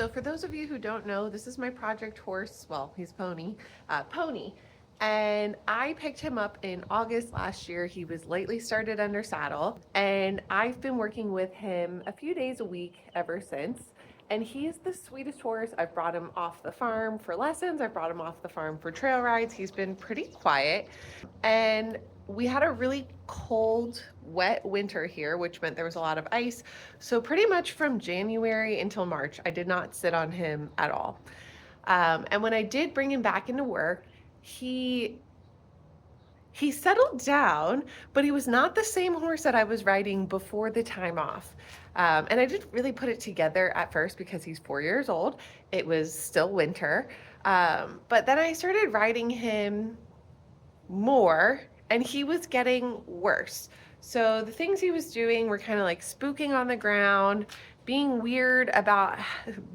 So for those of you who don't know, this is my project horse. Well, he's Pony, Pony. And I picked him up in August last year. He was lately started under saddle, and I've been working with him a few days a week ever since. And he is the sweetest horse. I've brought him off the farm for lessons. I've brought him off the farm for trail rides. He's been pretty quiet. And we had a really cold, wet winter here, which meant there was a lot of ice. So pretty much from January until March, I did not sit on him at all. And when I did bring him back into work, he settled down, but he was not the same horse that I was riding before the time off. And I didn't really put it together at first because he's 4 years old. It was still winter. But then I started riding him more, and he was getting worse. So the things he was doing were kind of like spooking on the ground, being weird about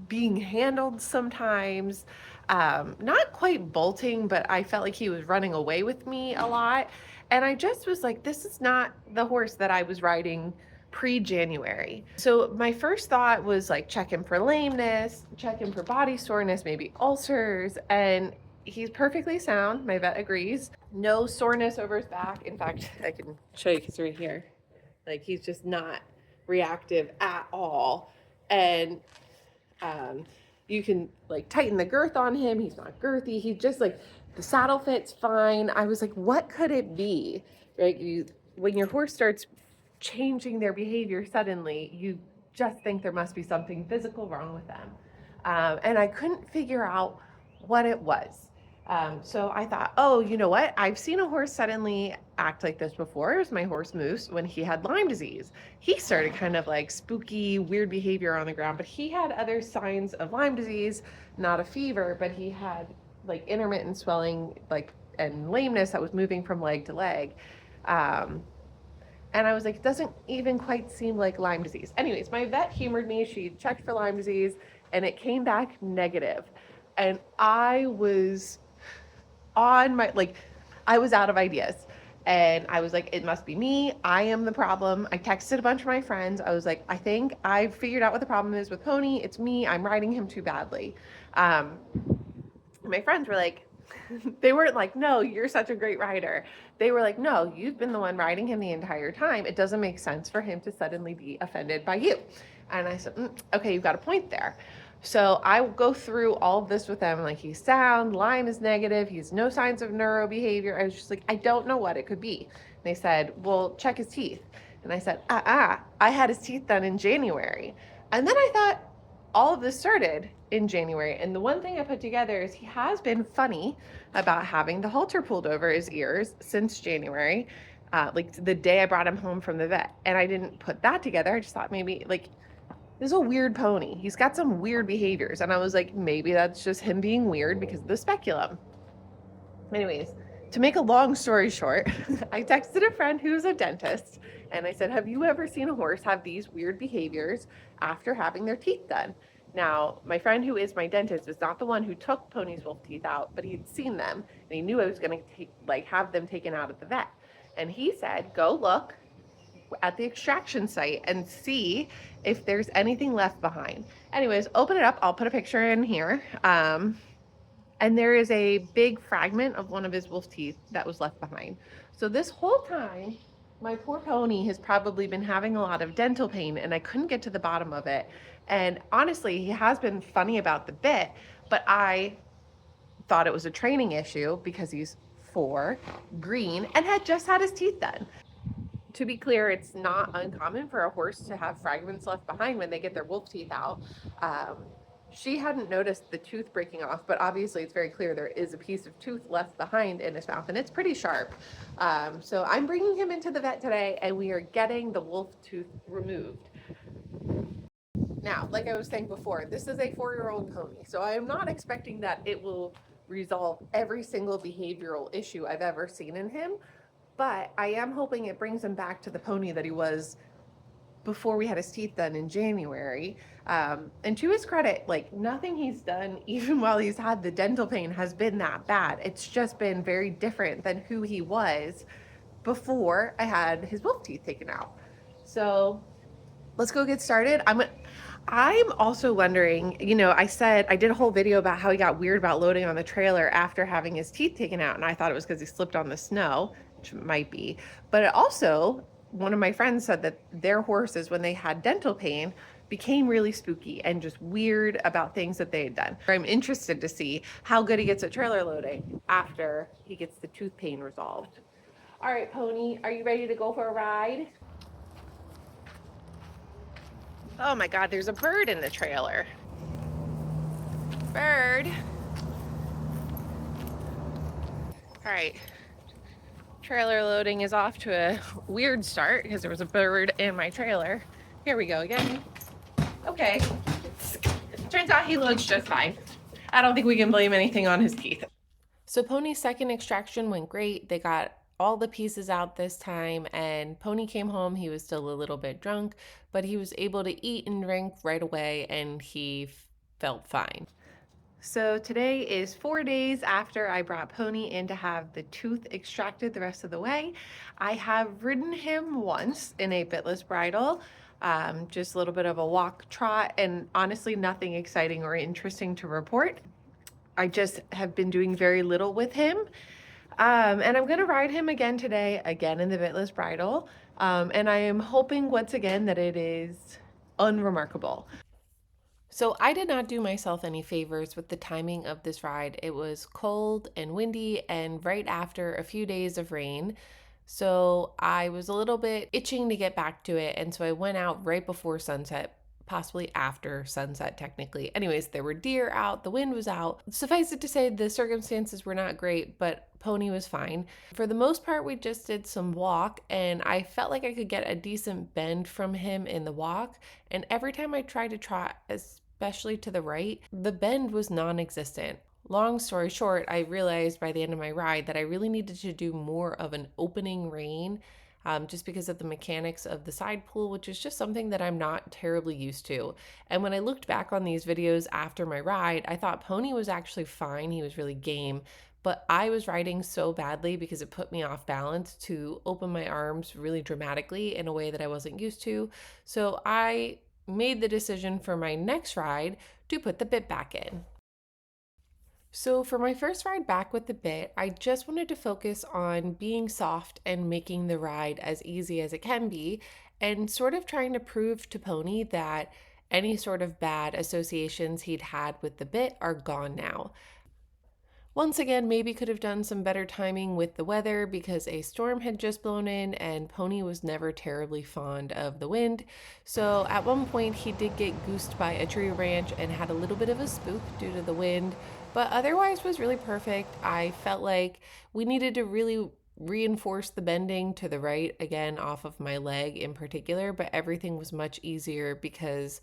being handled sometimes, not quite bolting, but I felt like he was running away with me a lot. And I just was like, this is not the horse that I was riding pre-January. So my first thought was like, check him for lameness, check him for body soreness, maybe ulcers, and he's perfectly sound. My vet agrees. No soreness over his back. In fact, I can show you because right here, like he's just not reactive at all. And you can like tighten the girth on him. He's not girthy. He's just like, the saddle fits fine. I was like, what could it be? Right? When your horse starts changing their behavior suddenly, you just think there must be something physical wrong with them. And I couldn't figure out what it was. So I thought, oh, you know what? I've seen a horse suddenly act like this before. It was my horse Moose when he had Lyme disease. He started kind of like spooky, weird behavior on the ground, but he had other signs of Lyme disease, not a fever, but he had like intermittent swelling, like, and lameness that was moving from leg to leg. And I was like, it doesn't even quite seem like Lyme disease. Anyways, my vet humored me. She checked for Lyme disease and it came back negative. And I was on my, like, I was out of ideas. And I was like, it must be me. I am the problem. I texted a bunch of my friends. I was like, I think I've figured out what the problem is with Pony. It's me. I'm riding him too badly. My friends were like, they weren't like, no, you're such a great rider. They were like, no, you've been the one riding him the entire time. It doesn't make sense for him to suddenly be offended by you. And I said, okay, you've got a point there. So I go through all of this with them. Like, he's sound, Lyme is negative, he has no signs of neuro behavior. I was just like, I don't know what it could be. And they said, well, check his teeth. And I said, I had his teeth done in January. And then I thought, all of this started in January. And the one thing I put together is he has been funny about having the halter pulled over his ears since January, like the day I brought him home from the vet. And I didn't put that together. I just thought maybe, like, this is a weird pony. He's got some weird behaviors. And I was like, maybe that's just him being weird because of the speculum. Anyways, to make a long story short, I texted a friend who's a dentist and I said, have you ever seen a horse have these weird behaviors after having their teeth done? Now, my friend who is my dentist is not the one who took Pony's wolf teeth out, but he'd seen them and he knew I was going to have them taken out at the vet. And he said, go look at the extraction site and see if there's anything left behind. Anyways, open it up. I'll put a picture in here. And there is a big fragment of one of his wolf teeth that was left behind. So this whole time, my poor Pony has probably been having a lot of dental pain and I couldn't get to the bottom of it. And honestly, he has been funny about the bit, but I thought it was a training issue because he's 4, green, and had just had his teeth done. To be clear, it's not uncommon for a horse to have fragments left behind when they get their wolf teeth out. She hadn't noticed the tooth breaking off, but obviously it's very clear there is a piece of tooth left behind in his mouth, and it's pretty sharp. So I'm bringing him into the vet today, and we are getting the wolf tooth removed. Now, like I was saying before, this is a 4-year-old pony, so I am not expecting that it will resolve every single behavioral issue I've ever seen in him, but I am hoping it brings him back to the pony that he was before we had his teeth done in January. And to his credit, like, nothing he's done, even while he's had the dental pain, has been that bad. It's just been very different than who he was before I had his wolf teeth taken out. So let's go get started. I'm also wondering, I said I did a whole video about how he got weird about loading on the trailer after having his teeth taken out, and I thought it was because he slipped on the snow, which might be. But it also, one of my friends said that their horses, when they had dental pain, became really spooky and just weird about things that they had done. I'm interested to see how good he gets at trailer loading after he gets the tooth pain resolved. All right, Pony, are you ready to go for a ride? Oh my God, there's a bird in the trailer. Bird. All right, trailer loading is off to a weird start because there was a bird in my trailer. Here we go again. Okay, turns out he loads just fine. I don't think we can blame anything on his teeth. So Pony's second extraction went great. They got all the pieces out this time, and Pony came home. He was still a little bit drunk, but he was able to eat and drink right away, and he felt fine. So today is 4 days after I brought Pony in to have the tooth extracted the rest of the way. I have ridden him once in a bitless bridle, just a little bit of a walk trot, and honestly nothing exciting or interesting to report. I just have been doing very little with him. And I'm going to ride him again today, again in the bitless bridle. And I am hoping once again that it is unremarkable. So I did not do myself any favors with the timing of this ride. It was cold and windy and right after a few days of rain. So I was a little bit itching to get back to it. And so I went out right before sunset, possibly after sunset, technically. Anyways, there were deer out, the wind was out. Suffice it to say, the circumstances were not great, but Pony was fine. For the most part, we just did some walk, and I felt like I could get a decent bend from him in the walk. And every time I tried to trot, especially to the right, the bend was non-existent. Long story short, I realized by the end of my ride that I really needed to do more of an opening rein, just because of the mechanics of the side pull, which is just something that I'm not terribly used to. And when I looked back on these videos after my ride, I thought Pony was actually fine. He was really game, but I was riding so badly because it put me off balance to open my arms really dramatically in a way that I wasn't used to. So I made the decision for my next ride to put the bit back in. So for my first ride back with the bit, I just wanted to focus on being soft and making the ride as easy as it can be, and sort of trying to prove to Pony that any sort of bad associations he'd had with the bit are gone now. Once again, maybe could have done some better timing with the weather because a storm had just blown in and Pony was never terribly fond of the wind. So at one point he did get goosed by a tree branch and had a little bit of a spook due to the wind, but otherwise was really perfect. I felt like we needed to really reinforce the bending to the right again off of my leg in particular, but everything was much easier because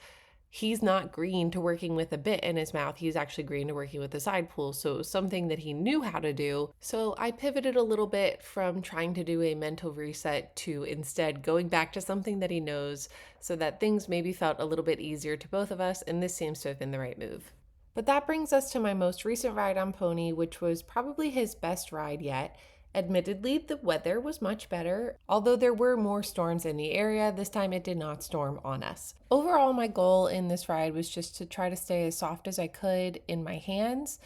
he's not green to working with a bit in his mouth. He's actually green to working with the side pull. So it was something that he knew how to do. So I pivoted a little bit from trying to do a mental reset to instead going back to something that he knows so that things maybe felt a little bit easier to both of us. And this seems to have been the right move. But that brings us to my most recent ride on Pony, which was probably his best ride yet. Admittedly, the weather was much better. Although there were more storms in the area, this time it did not storm on us. Overall, my goal in this ride was just to try to stay as soft as I could in my hands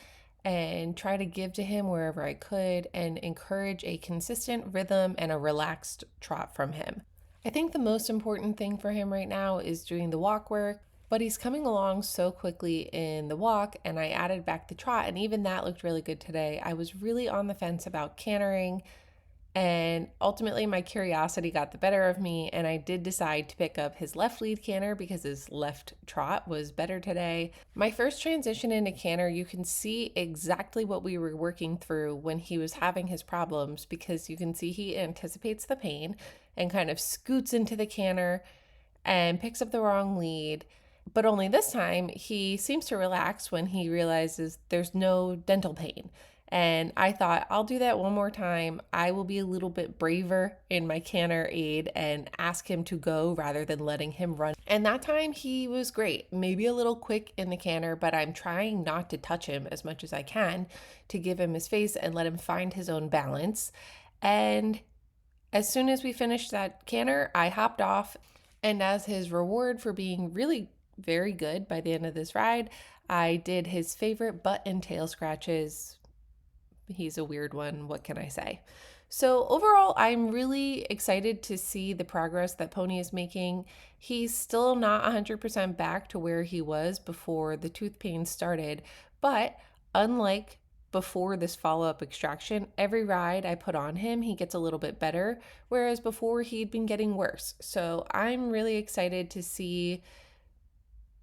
and try to give to him wherever I could and encourage a consistent rhythm and a relaxed trot from him. I think the most important thing for him right now is doing the walk work, but he's coming along so quickly in the walk, and I added back the trot, and even that looked really good today. I was really on the fence about cantering, and ultimately my curiosity got the better of me, and I did decide to pick up his left lead canter because his left trot was better today. My first transition into canter, you can see exactly what we were working through when he was having his problems, because you can see he anticipates the pain and kind of scoots into the canter and picks up the wrong lead. But only this time, he seems to relax when he realizes there's no dental pain. And I thought, I'll do that one more time. I will be a little bit braver in my canter aid and ask him to go rather than letting him run. And that time he was great. Maybe a little quick in the canter, but I'm trying not to touch him as much as I can to give him his space and let him find his own balance. And as soon as we finished that canter, I hopped off. And as his reward for being really very good by the end of this ride. I did his favorite butt and tail scratches. He's a weird one. What can I say? So, overall, I'm really excited to see the progress that Pony is making. He's still not 100% back to where he was before the tooth pain started, but unlike before this follow up extraction, every ride I put on him, he gets a little bit better, whereas before he'd been getting worse. So, I'm really excited to see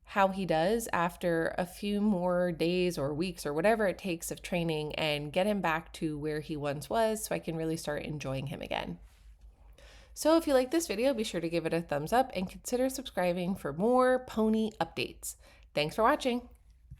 how he does after a few more days or weeks or whatever it takes of training and get him back to where he once was so I can really start enjoying him again. So if you like this video, be sure to give it a thumbs up and consider subscribing for more pony updates. Thanks for watching.